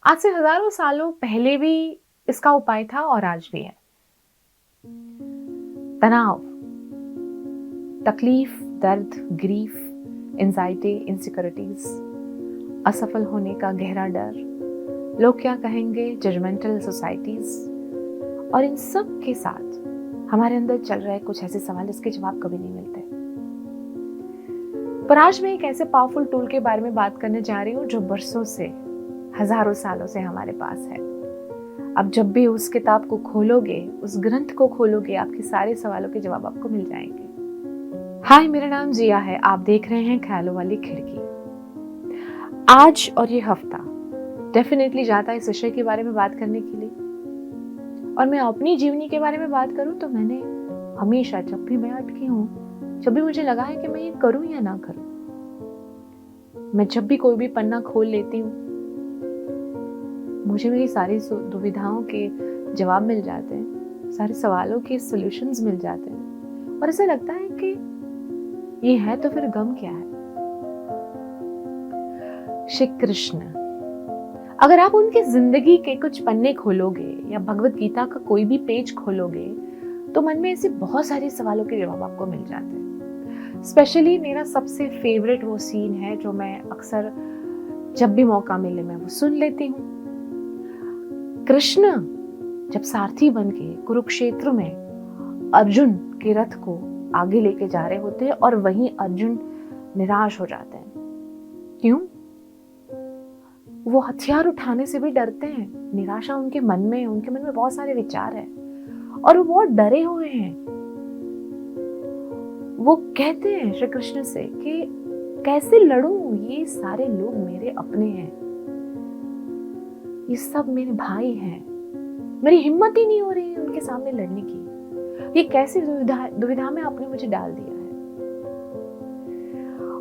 आज से हजारों सालों पहले भी इसका उपाय था और आज भी है। तनाव, तकलीफ, दर्द, ग्रीफ, एंजाइटी, इनसिक्योरिटीज, असफल होने का गहरा डर, लोग क्या कहेंगे, जजमेंटल सोसाइटीज, और इन सब के साथ हमारे अंदर चल रहे कुछ ऐसे सवाल जिसके जवाब कभी नहीं मिलते। पर आज मैं एक ऐसे पावरफुल टूल के बारे में बात करने जा रही हूँ जो बरसों से, हजारों सालों से हमारे पास है। अब जब भी उस किताब को खोलोगे, उस ग्रंथ को खोलोगे, आपके सारे सवालों के जवाब आपको मिल जाएंगे। हाय, मेरा नाम जिया है। आप देख रहे हैं ख्यालों वाली खिड़की। आज और ये हफ्ता डेफिनेटली जाता है इस विषय के बारे में बात करने के लिए। और मैं अपनी जीवनी के बारे में बात करूं तो मैंने हमेशा, जब भी मैं अटकी हूं, जब भी मुझे लगा है कि मैं ये करूं या ना करूं, मैं जब भी कोई भी पन्ना खोल लेती हूँ, मुझे मेरी सारी दुविधाओं के जवाब मिल जाते हैं, सारे सवालों के सॉल्यूशंस मिल जाते हैं, और ऐसा लगता है कि ये है तो फिर गम क्या है। श्री कृष्ण, अगर आप उनकी जिंदगी के कुछ पन्ने खोलोगे या भगवत गीता का कोई भी पेज खोलोगे तो मन में ऐसे बहुत सारे सवालों के जवाब आपको मिल जाते हैं। स्पेशली मेरा सबसे फेवरेट वो सीन है जो मैं अक्सर जब भी मौका मिले मैं वो सुन लेती हूँ। कृष्ण जब सारथी बन के कुरुक्षेत्र में अर्जुन के रथ को आगे लेके जा रहे होते हैं और वहीं अर्जुन निराश हो जाते हैं। क्यों? वो हथियार उठाने से भी डरते हैं। निराशा उनके मन में बहुत सारे विचार हैं और वो बहुत डरे हुए हैं। वो कहते हैं श्री कृष्ण से कि कैसे लड़ूं, ये सारे लोग मेरे अपने हैं, ये सब मेरे भाई हैं, मेरी हिम्मत ही नहीं हो रही है उनके सामने लड़ने की। ये कैसी दुविधा में आपने मुझे डाल दिया है।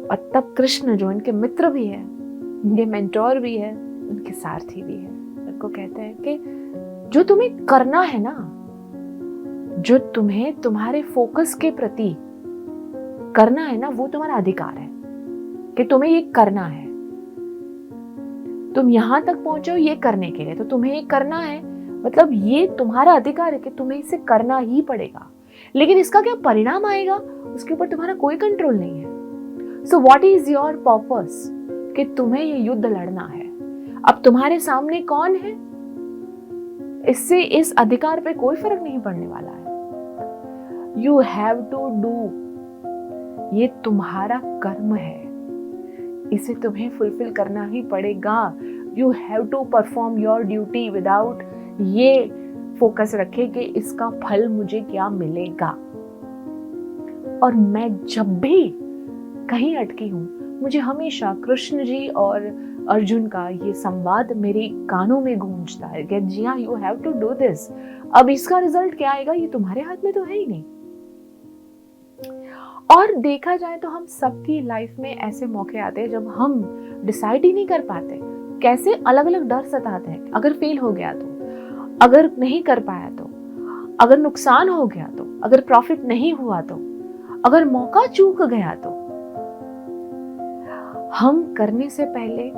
और तब कृष्ण, जो इनके मित्र भी है, इनके मेंटोर भी है, उनके सारथी भी है, उनको कहते हैं कि जो तुम्हें करना है ना, जो तुम्हें तुम्हारे फोकस के प्रति करना है ना, वो तुम्हारा अधिकार है कि तुम्हें ये करना है। तुम यहां तक पहुंचे हो ये करने के लिए, तो तुम्हें ये करना है, मतलब ये तुम्हारा अधिकार है कि तुम्हें इसे करना ही पड़ेगा। लेकिन इसका क्या परिणाम आएगा उसके ऊपर तुम्हारा कोई कंट्रोल नहीं है। So what is your purpose, कि तुम्हें ये युद्ध लड़ना है। अब तुम्हारे सामने कौन है, इससे इस अधिकार पे कोई फर्क नहीं पड़ने वाला है। यू हैव टू डू, ये तुम्हारा कर्म है, इसे तुम्हें फुलफिल करना ही पड़ेगा। You have to perform your duty without ये फोकस रखे कि इसका फल मुझे क्या मिलेगा। और मैं जब भी कहीं अटकी हूं, मुझे हमेशा कृष्ण जी और अर्जुन का ये संवाद मेरे कानों में गूंजता है कि Jiya, you have to do this. अब इसका रिजल्ट क्या आएगा ये तुम्हारे हाथ में तो है ही नहीं। और देखा जाए तो हम सबकी लाइफ में ऐसे मौके आते हैं जब हम डिसाइड ही नहीं कर पाते। कैसे अलग अलग डर सताते हैं। अगर फेल हो गया तो, अगर नहीं कर पाया तो, अगर नुकसान हो गया तो, अगर प्रॉफिट नहीं हुआ तो, अगर मौका चूक गया तो। हम करने से पहले,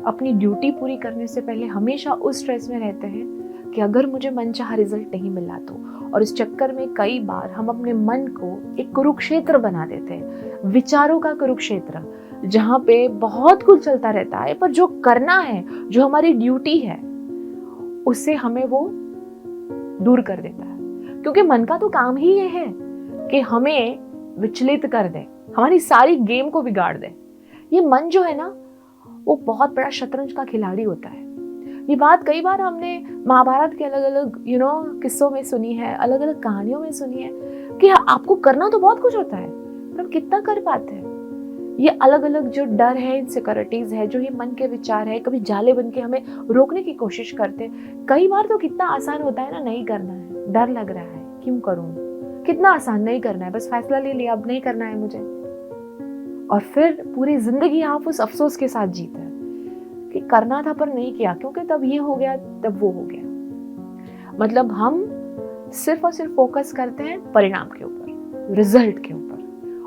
अपनी ड्यूटी पूरी करने से पहले हमेशा उस स्ट्रेस में रहते हैं कि अगर मुझे मनचाहा रिजल्ट नहीं मिला तो। और इस चक्कर में कई बार हम अपने मन को एक कुरुक्षेत्र बना देते हैं, विचारों का कुरुक्षेत्र, जहां पे बहुत कुछ चलता रहता है, पर जो करना है, जो हमारी ड्यूटी है, उससे हमें वो दूर कर देता है। क्योंकि मन का तो काम ही ये है कि हमें विचलित कर दे, हमारी सारी गेम को बिगाड़ दे। ये मन जो है ना, वो बहुत बड़ा शतरंज का खिलाड़ी होता है। ये बात कई बार हमने महाभारत के अलग अलग किस्सों में सुनी है, अलग अलग कहानियों में सुनी है कि आपको करना तो बहुत कुछ होता है, पर हम कितना कर पाते हैं। ये अलग अलग जो डर है, इनसिक्योरिटीज है, जो ये मन के विचार है, कभी जाले बन के हमें रोकने की कोशिश करते हैं। कई बार तो कितना आसान होता है ना, नहीं करना है, डर लग रहा है, क्यों करूं, कितना आसान, नहीं करना है, बस फैसला ले लिया, अब नहीं करना है मुझे। और फिर पूरी जिंदगी आप उस अफसोस के साथ जीते हैं कि करना था पर नहीं किया, क्योंकि तब ये हो गया, तब वो हो गया। मतलब हम सिर्फ और सिर्फ फोकस करते हैं परिणाम के ऊपर, रिजल्ट के ऊपर।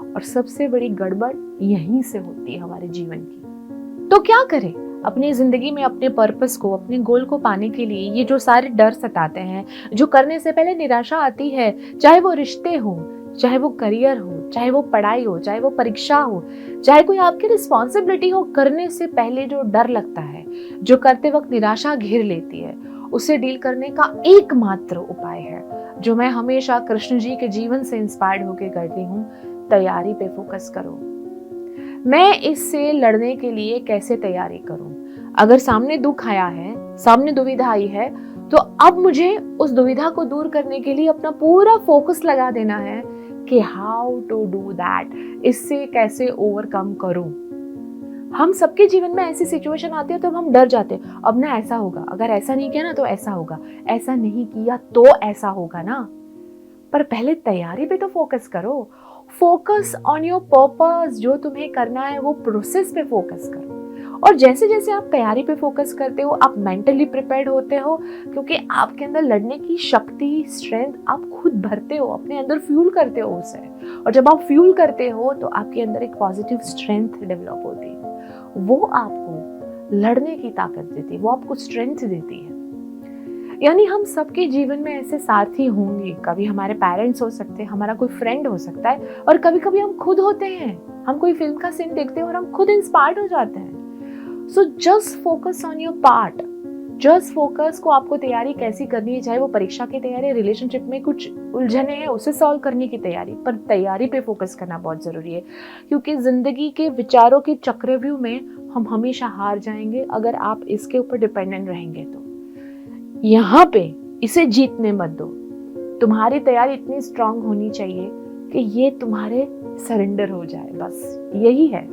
और सबसे बड़ी गड़बड़ यहीं से होती है हमारे जीवन की। तो क्या करें? अपनी ज़िंदगी में अपने पर्पस को, अपने गोल को पाने के लिए ये जो सारे डर सताते हैं, जो करने से पहले निराशा आती है, चाहे वो रिश्ते हो, चाहे वो करियर हो, चाहे वो पढ़ाई हो, चाहे वो परीक्षा हो, चाहे कोई आपकी रिस्पॉन्सिबिलिटी हो, करने से पहले जो डर लगता है, जो करते वक्त निराशा घेर लेती है, उसे डील करने का एकमात्र उपाय है, जो मैं हमेशा कृष्ण जी के जीवन से इंस्पायर्ड होकर करती हूँ, तैयारी पे फोकस करो। मैं इससे लड़ने के लिए कैसे तैयारी करूं? अगर सामने दुख आया है, सामने दुविधा आई है, तो अब मुझे उस दुविधा को दूर करने के लिए अपना पूरा फोकस लगा देना है कि हाउ टू डू दैट, इससे कैसे ओवरकम करूं। हम सबके जीवन में ऐसी सिचुएशन आती है तो हम डर जाते हैं, अब ना ऐसा होगा, अगर ऐसा नहीं किया ना तो ऐसा होगा, ऐसा नहीं किया तो ऐसा होगा ना। पर पहले तैयारी पे तो फोकस करो। फोकस ऑन योर पर्पस, जो तुम्हें करना है वो प्रोसेस पे फोकस करो। और जैसे जैसे आप तैयारी पे फोकस करते हो, आप मेंटली प्रिपेयर्ड होते हो, क्योंकि आपके अंदर लड़ने की शक्ति, स्ट्रेंथ आप खुद भरते हो, अपने अंदर फ्यूल करते हो उसे। और जब आप फ्यूल करते हो तो आपके अंदर एक पॉजिटिव स्ट्रेंथ डेवलप होती है, वो आपको लड़ने की ताकत देती है, वो आपको स्ट्रेंथ देती है। यानी हम सबके जीवन में ऐसे साथी होंगे, कभी हमारे पेरेंट्स हो सकते हैं, हमारा कोई फ्रेंड हो सकता है, और कभी कभी हम खुद होते हैं। हम कोई फिल्म का सीन देखते हैं और हम खुद इंस्पायर्ड हो जाते हैं। So just focus on your part. Just focus को आपको तैयारी कैसी करनी है, चाहे वो परीक्षा की तैयारी, रिलेशनशिप में कुछ उलझने हैं उसे सॉल्व करने की तैयारी, पर तैयारी पे फोकस करना बहुत जरूरी है, क्योंकि जिंदगी के विचारों के चक्रव्यूह में हम हमेशा हार जाएंगे अगर आप इसके ऊपर डिपेंडेंट रहेंगे। तो यहाँ पे इसे जीतने मत दो। तुम्हारी तैयारी इतनी स्ट्रांग होनी चाहिए कि ये तुम्हारे सरेंडर हो जाए, बस यही है।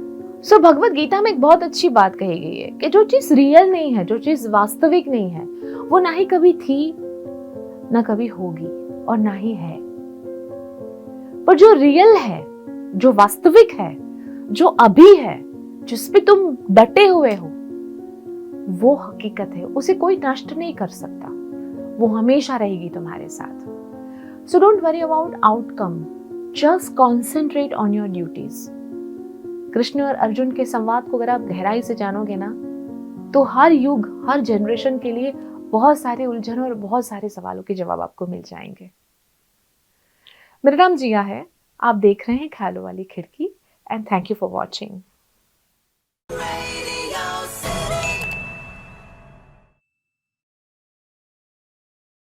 सो भगवत गीता में एक बहुत अच्छी बात कही गई है कि जो चीज रियल नहीं है, जो चीज वास्तविक नहीं है, वो ना ही कभी थी, ना कभी होगी, और ना ही है। पर जो रियल है, जो वास्तविक है, जो अभी है, जिस पे तुम डटे हुए हो, वो हकीकत है, उसे कोई नष्ट नहीं कर सकता, वो हमेशा रहेगी तुम्हारे साथ। So don't worry about outcome, just concentrate on your duties. Krishna और अर्जुन के संवाद को अगर आप गहराई से जानोगे ना, तो हर युग, हर जनरेशन के लिए बहुत सारे उलझन और बहुत सारे सवालों के जवाब आपको मिल जाएंगे। मेरा नाम जिया है, आप देख रहे हैं ख्यालों वाली खिड़की, and thank you for watching.